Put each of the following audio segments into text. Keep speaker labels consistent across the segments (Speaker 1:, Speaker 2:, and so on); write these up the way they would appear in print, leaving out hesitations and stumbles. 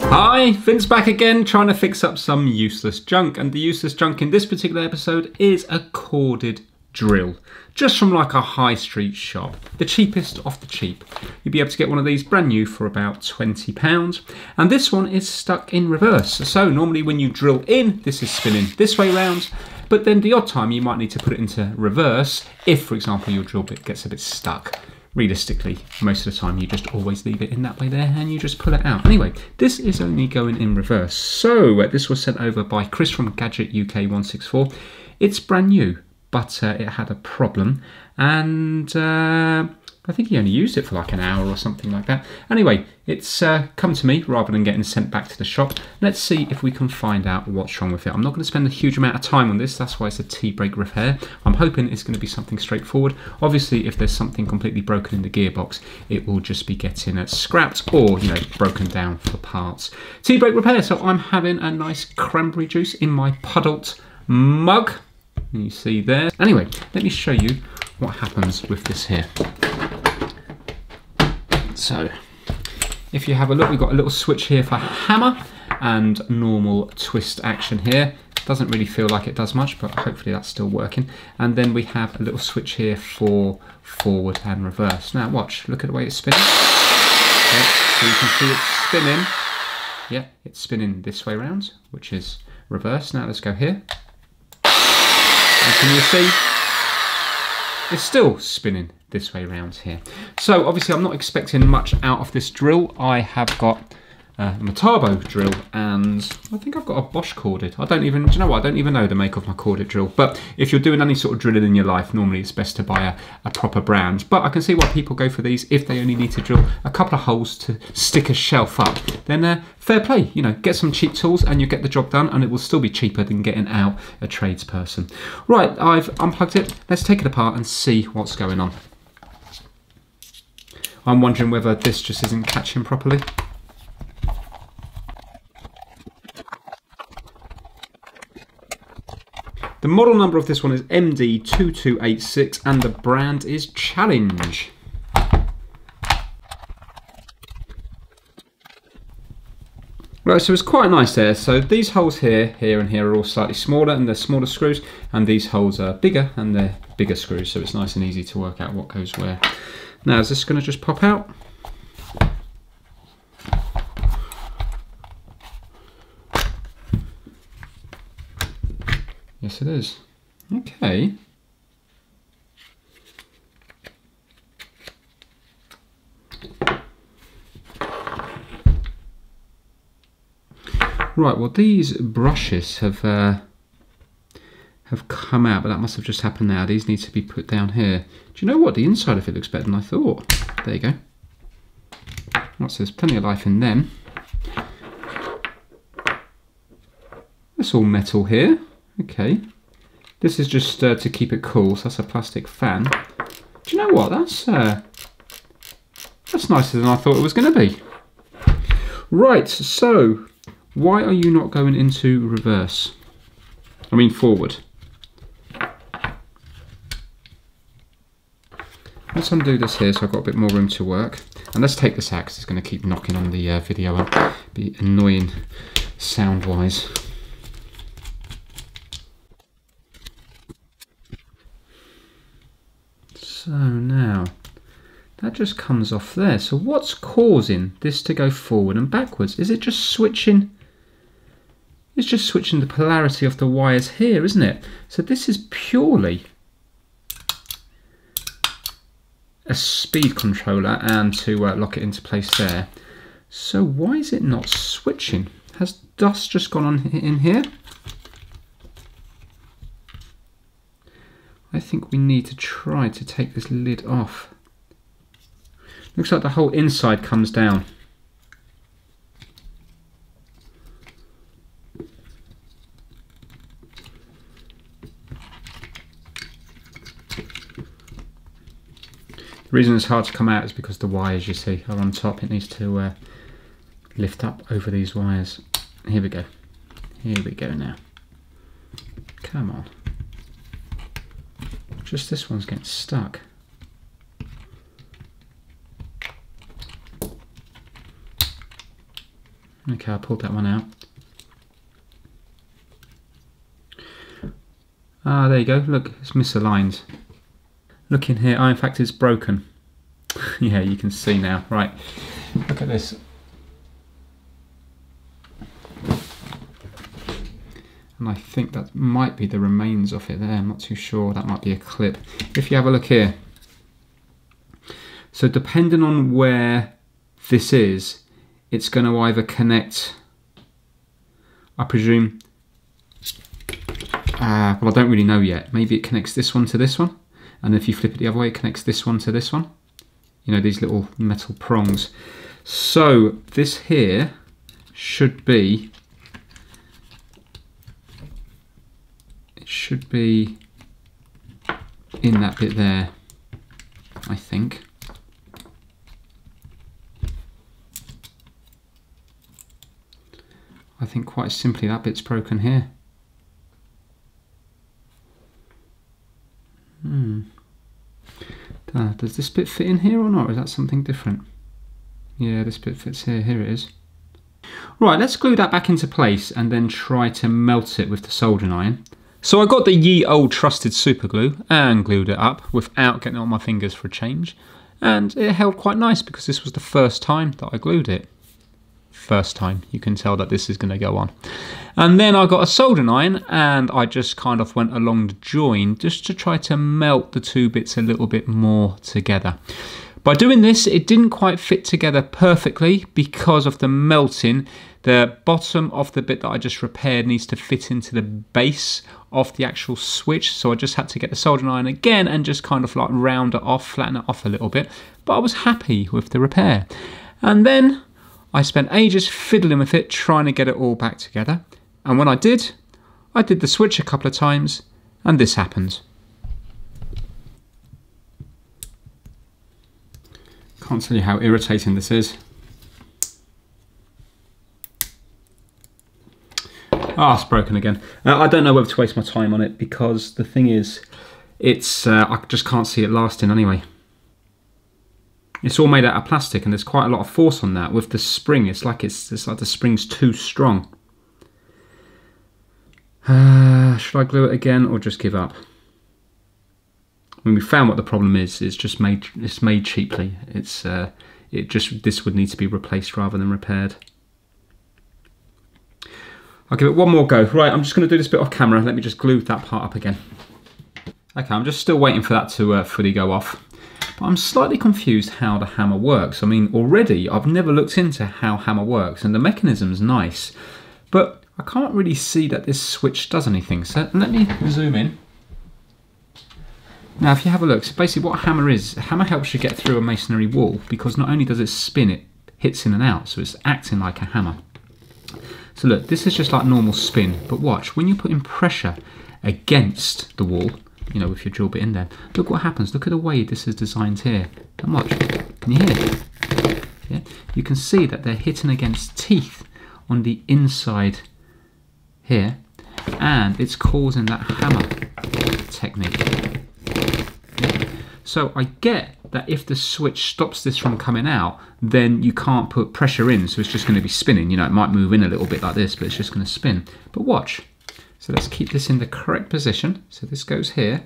Speaker 1: Hi, Vince back again, trying to fix up some useless junk, and the useless junk in this particular episode is a corded drill, just from like a high street shop, the cheapest of the cheap. You'll be able to get one of these brand new for about £20, and this one is stuck in reverse. So normally when you drill in, this is spinning this way round, but then the odd time you might need to put it into reverse if, for example, your drill bit gets a bit stuck. Realistically, most of the time you just always leave it in that way there and you just pull it out. Anyway, this is only going in reverse. So this was sent over by Chris from Gadget UK 164. It's brand new, but it had a problem, and I think he only used it for like an hour or something like that. Anyway, it's come to me rather than getting sent back to the shop. Let's see if we can find out what's wrong with it. I'm not going to spend a huge amount of time on this, that's why it's a T-brake repair. I'm hoping it's going to be something straightforward. Obviously, if there's something completely broken in the gearbox, it will just be getting scrapped or, you know, broken down for parts. T-brake repair, so I'm having a nice cranberry juice in my puddled mug. You see there. Anyway, let me show you what happens with this here. So, if you have a look, we've got a little switch here for hammer and normal twist action here. Doesn't really feel like it does much, but hopefully that's still working. And then we have a little switch here for forward and reverse. Now watch, look at the way it's spinning. Okay, so you can see it's spinning. Yeah, it's spinning this way around, which is reverse. Now let's go here. And can you see? It's still spinning this way around here. So obviously I'm not expecting much out of this drill. I have got a Metabo drill, and I think I've got a Bosch corded. Do you know what? I don't even know the make of my corded drill. But if you're doing any sort of drilling in your life, normally it's best to buy a proper brand. But I can see why people go for these if they only need to drill a couple of holes to stick a shelf up. Then fair play, you know, get some cheap tools and you get the job done, and it will still be cheaper than getting out a tradesperson. Right, I've unplugged it. Let's take it apart and see what's going on. I'm wondering whether this just isn't catching properly. The model number of this one is MD2286 and the brand is Challenge. Right, so it's quite nice there. So these holes here, and here are all slightly smaller, and they're smaller screws, and these holes are bigger and they're bigger screws, so it's nice and easy to work out what goes where. Now, is this going to just pop out? Yes, it is. Okay. Right, well these brushes have come out, but that must have just happened now. These need to be put down here. Do you know what? The inside of it looks better than I thought. There you go. Right, so there's plenty of life in them. That's all metal here. Okay. This is just to keep it cool, so that's a plastic fan. Do you know what? That's nicer than I thought it was going to be. Right, so why are you not going into reverse? I mean forward. Let's undo this here so I've got a bit more room to work. And let's take this out because it's going to keep knocking on the video and be annoying sound-wise. So now, that just comes off there. So what's causing this to go forward and backwards? Is it just switching? It's just switching the polarity of the wires here, isn't it? So this is purely a speed controller and to lock it into place there. So why is it not switching? Has dust just gone on in here? I think we need to try to take this lid off. Looks like the whole inside comes down. The reason it's hard to come out is because the wires, you see, are on top. It needs to lift up over these wires. Here we go. Here we go now. Come on. Just this one's getting stuck. Okay, I pulled that one out. Ah, there you go. Look, it's misaligned. Look in here. Oh, in fact, it's broken. Yeah, you can see now. Right, look at this. And I think that might be the remains of it there. I'm not too sure. That might be a clip. If you have a look here. So depending on where this is, it's going to either connect, I presume, well, I don't really know yet. Maybe it connects this one to this one. And if you flip it the other way, it connects this one to this one. You know, these little metal prongs. So this here should be, it should be in that bit there, I think. I think quite simply that bit's broken here. Does this bit fit in here or not? Or is that something different? Yeah, this bit fits here. Here it is. Right, let's glue that back into place and then try to melt it with the soldering iron. So I got the ye old trusted super glue and glued it up without getting it on my fingers for a change. And it held quite nice because this was the first time that I glued it. First time, you can tell that this is going to go on. And then I got a soldering iron and I just kind of went along the join just to try to melt the two bits a little bit more together. By doing this, it didn't quite fit together perfectly because of the melting. The bottom of the bit that I just repaired needs to fit into the base of the actual switch, so I just had to get the soldering iron again and just kind of like round it off, flatten it off a little bit. But I was happy with the repair. And then I spent ages fiddling with it, trying to get it all back together. And when I did the switch a couple of times, and this happened. Can't tell you how irritating this is. Ah, it's broken again. I don't know whether to waste my time on it because the thing is, it's I just can't see it lasting anyway. It's all made out of plastic and there's quite a lot of force on that. With the spring, it's like the spring's too strong. Should I glue it again or just give up? I mean, we found what the problem is. It's made cheaply. This would need to be replaced rather than repaired. I'll give it one more go. Right, I'm just going to do this bit off camera. Let me just glue that part up again. Okay, I'm just still waiting for that to fully go off. But I'm slightly confused how the hammer works. I mean, already I've never looked into how hammer works, and the mechanism's nice, but I can't really see that this switch does anything. So let me zoom in. Now, if you have a look, so basically what a hammer is, a hammer helps you get through a masonry wall because not only does it spin, it hits in and out, so it's acting like a hammer. So look, this is just like normal spin, but watch, when you put in pressure against the wall, you know, with your drill bit in there, look what happens. Look at the way this is designed here. And watch, can you hear it? Yeah? You can see that they're hitting against teeth on the inside here, and it's causing that hammer technique. Yeah? So I get that if the switch stops this from coming out, then you can't put pressure in, so it's just going to be spinning. You know, it might move in a little bit like this, but it's just going to spin. But watch. So let's keep this in the correct position. So this goes here.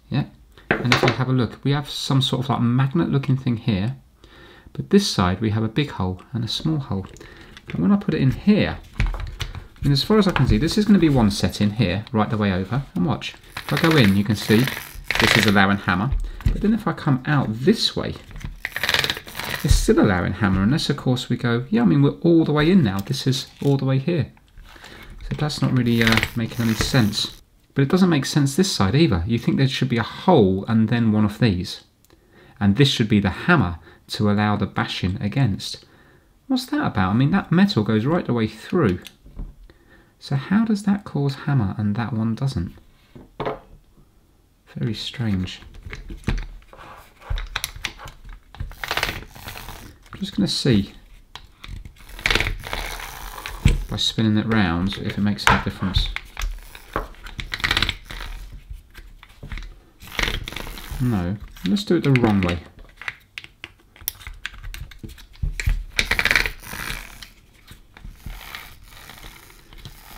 Speaker 1: Yeah. And if we have a look, we have some sort of like magnet looking thing here. But this side we have a big hole and a small hole. And when I put it in here, and as far as I can see, this is going to be one set in here, right the way over. And watch. If I go in, you can see this is allowing hammer. But then if I come out this way, it's still allowing hammer. Unless, of course, we go, yeah, I mean, we're all the way in now. This is all the way here. So that's not really making any sense. But it doesn't make sense this side either. You think there should be a hole and then one of these. And this should be the hammer to allow the bashing against. What's that about? I mean, that metal goes right the way through. So how does that cause hammer and that one doesn't? Very strange. I'm just going to see by spinning it round if it makes any difference. No, let's do it the wrong way.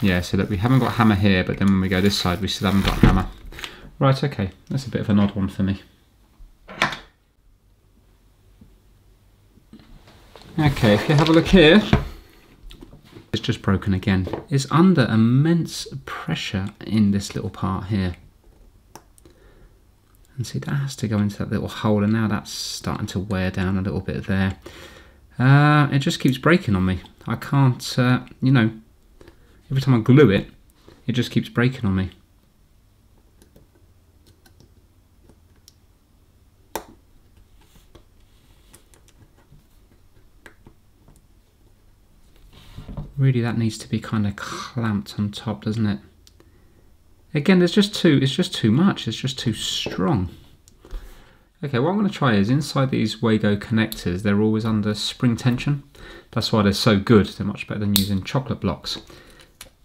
Speaker 1: Yeah, so that we haven't got hammer here, but then when we go this side, we still haven't got hammer. Right, okay, that's a bit of an odd one for me. Okay, if you have a look here, it's just broken again. It's under immense pressure in this little part here. And see, that has to go into that little hole, and now that's starting to wear down a little bit there. It just keeps breaking on me. I can't, you know, every time I glue it, it just keeps breaking on me. Really, that needs to be kind of clamped on top, doesn't it? Again, it's just too much. It's just too strong. Okay, what I'm going to try is inside these Wago connectors, they're always under spring tension. That's why they're so good. They're much better than using chocolate blocks.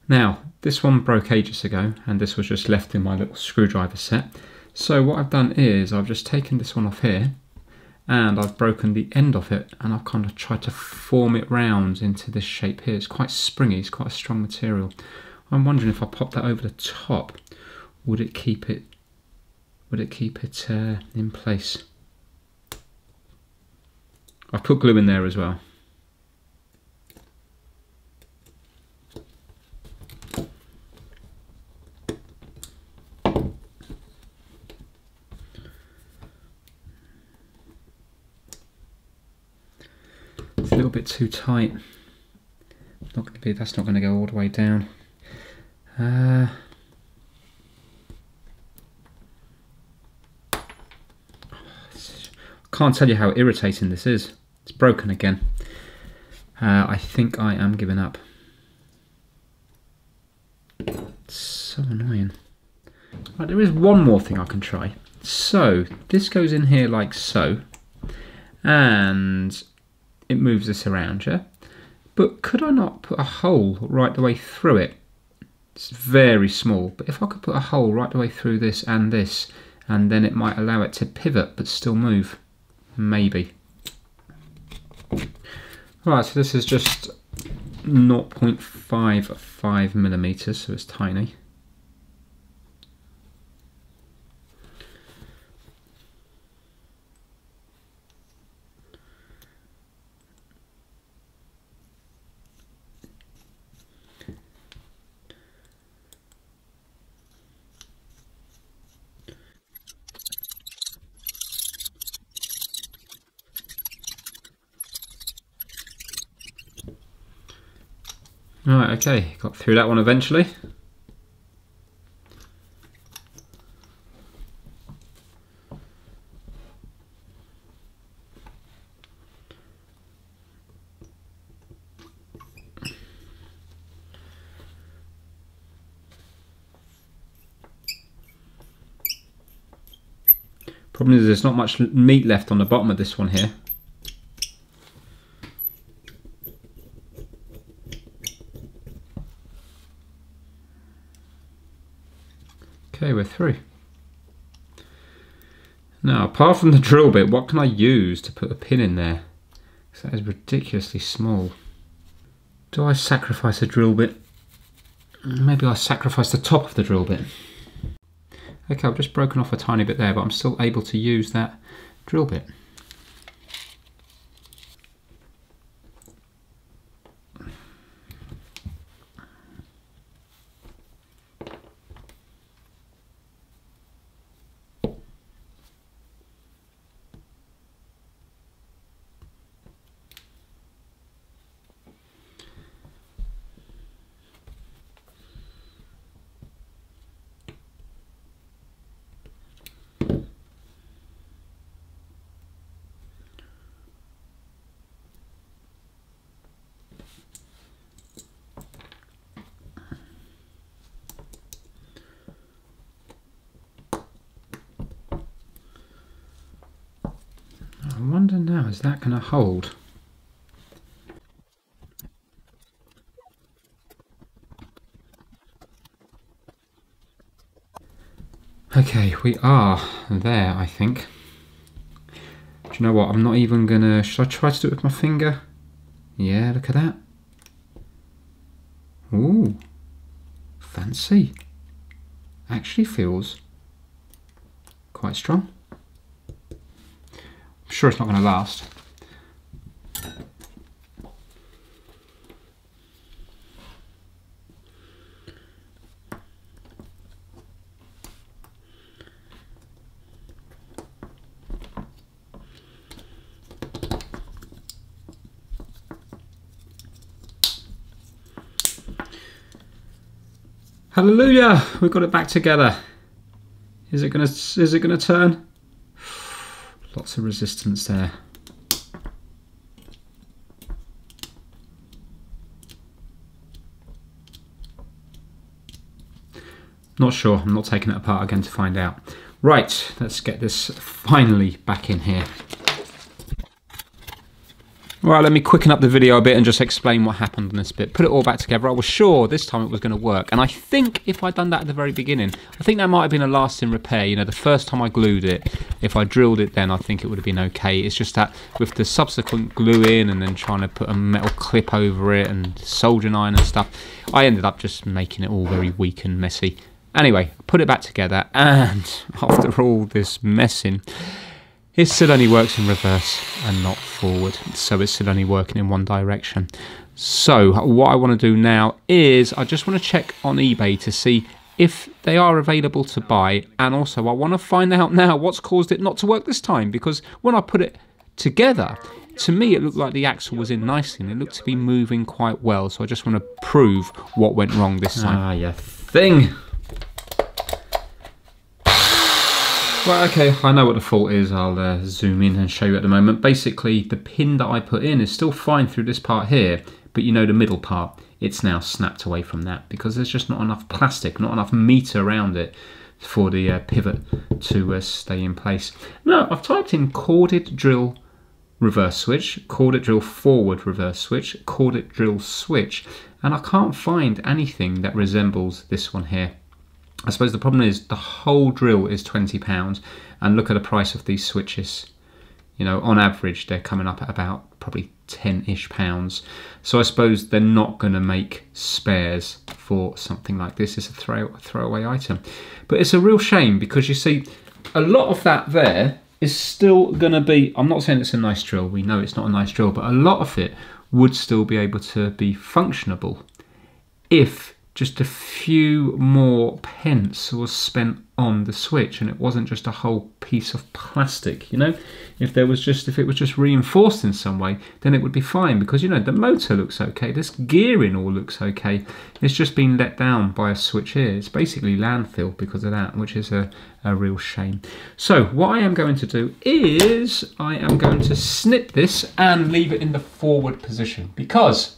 Speaker 1: Now, this one broke ages ago, and this was just left in my little screwdriver set. So what I've done is I've just taken this one off here, and I've broken the end of it, and I've kind of tried to form it round into this shape here. It's quite springy, it's quite a strong material. I'm wondering if I pop that over the top, would it keep it in place? I've put glue in there as well. It's a little bit too tight. That's not going to go all the way down. Can't tell you how irritating this is. It's broken again. I think I am giving up. It's so annoying. Right, there is one more thing I can try. So this goes in here like so, and it moves this around, yeah? But could I not put a hole right the way through it? It's very small, but if I could put a hole right the way through this, and then it might allow it to pivot but still move. Maybe. Right, so this is just 0.55 millimeters, so it's tiny. Right, okay, got through that one eventually. Problem is there's not much meat left on the bottom of this one here. Okay, we're through. Now, apart from the drill bit, what can I use to put a pin in there? Because that is ridiculously small. Do I sacrifice a drill bit? Maybe I sacrifice the top of the drill bit. Okay, I've just broken off a tiny bit there, but I'm still able to use that drill bit. I wonder now, is that going to hold? Okay, Okay, we are there, I think. Do you know what? I'm not even gonna... Should I try to do it with my finger? Yeah, look at that. Ooh, fancy. Actually feels quite strong. I'm sure it's not going to last. Hallelujah! We got it back together. Is it gonna turn? Lots of resistance there. Not sure. I'm not taking it apart again to find out. Right, let's get this finally back in here. Right, let me quicken up the video a bit and just explain what happened on this bit. Put it all back together. I was sure this time it was going to work. And I think if I'd done that at the very beginning, I think that might have been a lasting repair. You know, the first time I glued it, if I drilled it then, I think it would have been okay. It's just that with the subsequent glue in and then trying to put a metal clip over it and soldering iron and stuff, I ended up just making it all very weak and messy. Anyway, put it back together, and after all this messing, it still only works in reverse and not forward, so it's still only working in one direction. So what I want to do now is I just want to check on eBay to see if they are available to buy, and also I want to find out now what's caused it not to work this time, because when I put it together, to me it looked like the axle was in nicely and it looked to be moving quite well, so I just want to prove what went wrong this time. Ah, yeah, thing! Right, okay, I know what the fault is. I'll zoom in and show you at the moment. Basically, the pin that I put in is still fine through this part here, but you know the middle part, it's now snapped away from that because there's just not enough plastic, not enough meat around it for the pivot to stay in place. Now, I've typed in corded drill reverse switch, corded drill forward reverse switch, corded drill switch, and I can't find anything that resembles this one here. I suppose the problem is the whole drill is £20, and look at the price of these switches. You know, on average they're coming up at about probably 10-ish pounds. So I suppose they're not going to make spares for something like this. It's a throwaway item. But it's a real shame because you see, a lot of that there is still going to be, I'm not saying it's a nice drill, we know it's not a nice drill, but a lot of it would still be able to be functionable if just a few more pence was spent on the switch and it wasn't just a whole piece of plastic, you know. If it was just reinforced in some way, then it would be fine, because you know the motor looks okay, this gearing all looks okay. It's just been let down by a switch here. It's basically landfill because of that, which is a real shame. So what I am going to do is I am going to snip this and leave it in the forward position, because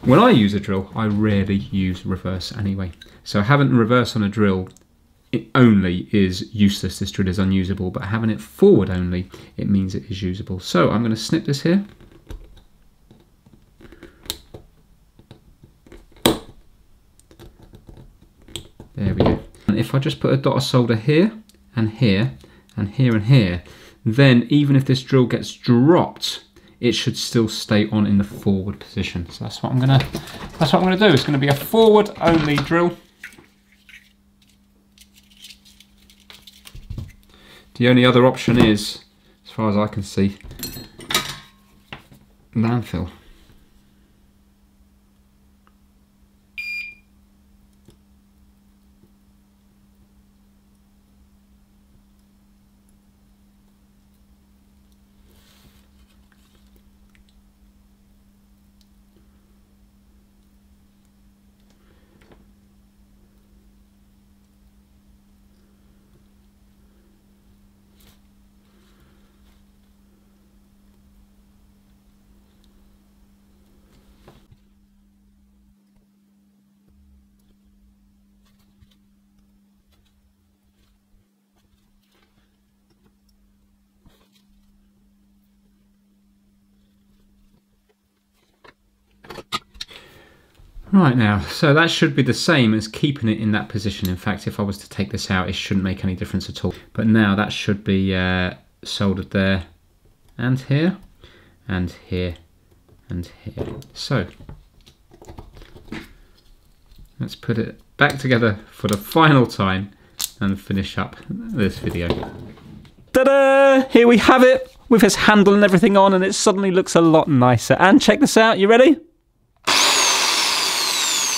Speaker 1: when I use a drill, I rarely use reverse anyway. So having reverse on a drill, it only is useless. This drill is unusable, but having it forward only, it means it is usable. So I'm going to snip this here. There we go. And if I just put a dot of solder here, and here, and here, and here, then even if this drill gets dropped, it should still stay on in the forward position. So that's what I'm gonna do. It's gonna be a forward only drill. The only other option is, as far as I can see, landfill. Right now, so that should be the same as keeping it in that position. In fact, if I was to take this out, it shouldn't make any difference at all. But now that should be soldered there, and here, and here, and here. So let's put it back together for the final time and finish up this video. Ta-da! Here we have it, with his handle and everything on, and it suddenly looks a lot nicer. And check this out, you ready?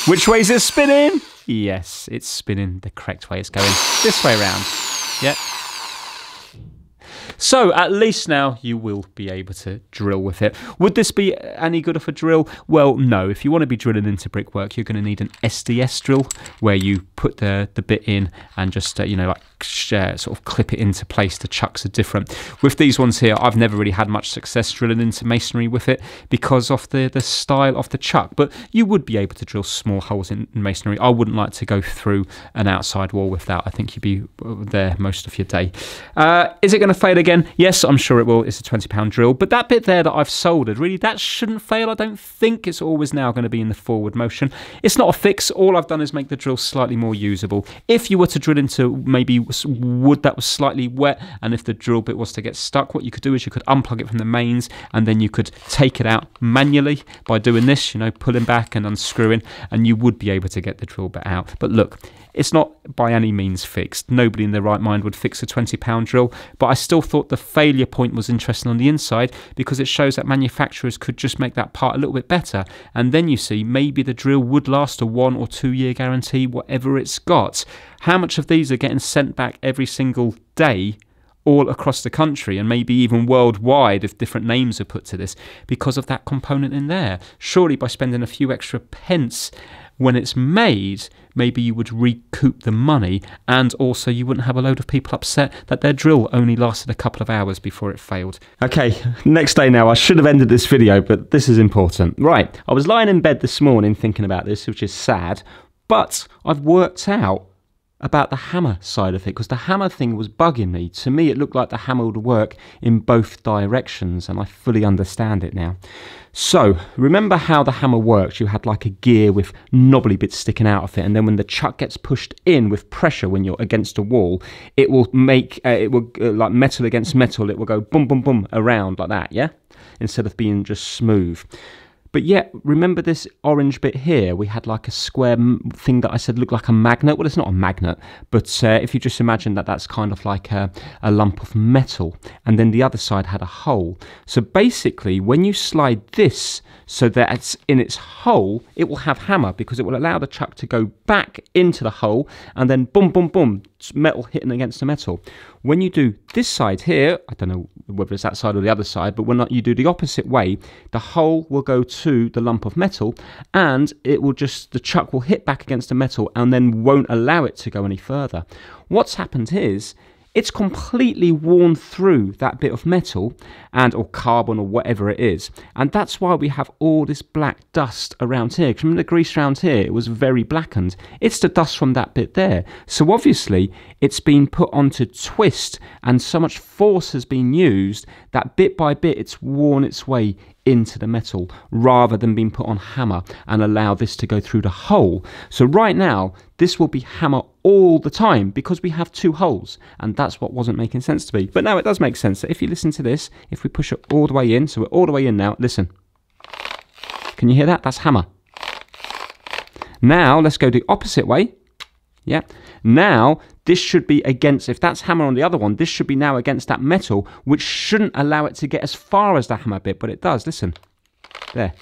Speaker 1: Which way is it spinning? Yes, it's spinning the correct way. It's going this way around. Yep. So at least now you will be able to drill with it. Would this be any good of a drill? Well, no. If you want to be drilling into brickwork, you're going to need an SDS drill where you put the bit in and just you know, like sort of clip it into place. The chucks are different. With these ones here, I've never really had much success drilling into masonry with it because of the style of the chuck. But you would be able to drill small holes in masonry. I wouldn't like to go through an outside wall with that. I think you'd be there most of your day. Is it going to fail again? Yes, I'm sure it will. It's a £20 drill. But that bit there that I've soldered, really, that shouldn't fail. I don't think. It's always now going to be in the forward motion. It's not a fix. All I've done is make the drill slightly more usable. If you were to drill into maybe wood that was slightly wet, and if the drill bit was to get stuck, what you could do is you could unplug it from the mains, and then you could take it out manually by doing this, you know, pulling back and unscrewing, and you would be able to get the drill bit out. But look, it's not by any means fixed. Nobody in their right mind would fix a £20 drill, but I still thought the failure point was interesting on the inside because it shows that manufacturers could just make that part a little bit better, and then you see maybe the drill would last a 1 or 2 year guarantee, whatever it's got. How much of these are getting sent back every single day all across the country, and maybe even worldwide if different names are put to this, because of that component in there? Surely by spending a few extra pence when it's made, maybe you would recoup the money, and also you wouldn't have a load of people upset that their drill only lasted a couple of hours before it failed. Okay, next day now. I should have ended this video, but this is important. Right, I was lying in bed this morning thinking about this, which is sad, but I've worked out about the hammer side of it, because the hammer thing was bugging me. To me, it looked like the hammer would work in both directions, and I fully understand it now. So, remember how the hammer works? You had like a gear with knobbly bits sticking out of it, and then when the chuck gets pushed in with pressure when you're against a wall, it will make, like metal against metal, it will go boom, boom, boom around like that, yeah? Instead of being just smooth. But yet, remember this orange bit here? We had like a square thing that I said looked like a magnet. Well, it's not a magnet, but if you just imagine that that's kind of like a lump of metal. And then the other side had a hole. So basically, when you slide this so that it's in its hole, it will have hammer, because it will allow the chuck to go back into the hole and then boom, boom, boom, metal hitting against the metal. When you do this side here, I don't know whether it's that side or the other side, but when you do the opposite way, the hole will go to the lump of metal, and it will just, the chuck will hit back against the metal and then won't allow it to go any further. What's happened is, it's completely worn through that bit of metal or carbon or whatever it is. And that's why we have all this black dust around here. Because remember the grease around here, it was very blackened. It's the dust from that bit there. So obviously it's been put onto twist, and so much force has been used that bit by bit it's worn its way into the metal, rather than being put on hammer and allow this to go through the hole. So right now this will be hammer all the time because we have two holes, and that's what wasn't making sense to me. But now it does make sense. So if you listen to this, if we push it all the way in, so we're all the way in now, listen, can you hear that? That's hammer. Now let's go the opposite way. Yeah, now this should be against, if that's hammer on the other one, this should be now against that metal, which shouldn't allow it to get as far as the hammer bit, but it does. Listen, there.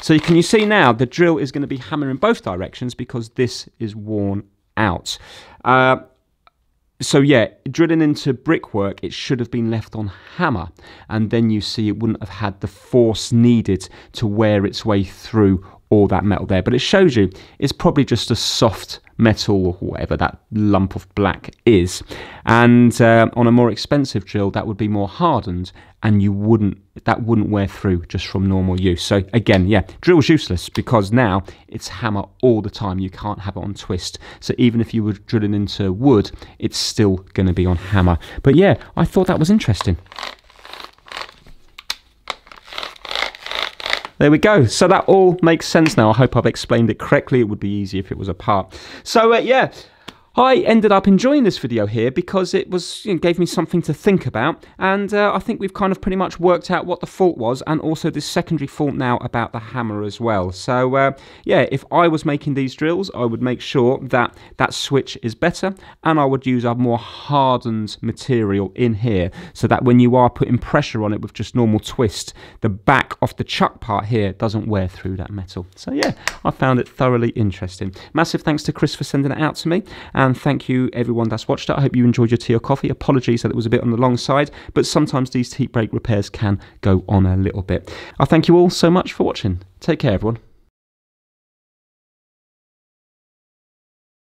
Speaker 1: So can you see now the drill is going to be hammer in both directions because this is worn out. So yeah, drilling into brickwork, it should have been left on hammer, and then you see it wouldn't have had the force needed to wear its way through all that metal there. But it shows you it's probably just a soft metal or whatever that lump of black is, and on a more expensive drill that would be more hardened, and that wouldn't wear through just from normal use. So again, yeah, drill's useless because now it's hammer all the time. You can't have it on twist. So even if you were drilling into wood, it's still going to be on hammer. But yeah, I thought that was interesting.
Speaker 2: There we go. So that all makes sense now. I hope I've explained it correctly. It would be easy if it was apart. So yeah, I ended up enjoying this video here because it was, gave me something to think about, and I think we've kind of pretty much worked out what the fault was, and also this secondary fault now about the hammer as well. So yeah, if I was making these drills, I would make sure that that switch is better, and I would use a more hardened material in here, so that when you are putting pressure on it with just normal twist, the back of the chuck part here doesn't wear through that metal. So yeah, I found it thoroughly interesting. Massive thanks to Chris for sending it out to me. And thank you everyone that's watched it. I hope you enjoyed your tea or coffee. Apologies that it was a bit on the long side, but sometimes these heat break repairs can go on a little bit. I thank you all so much for watching. Take care, everyone.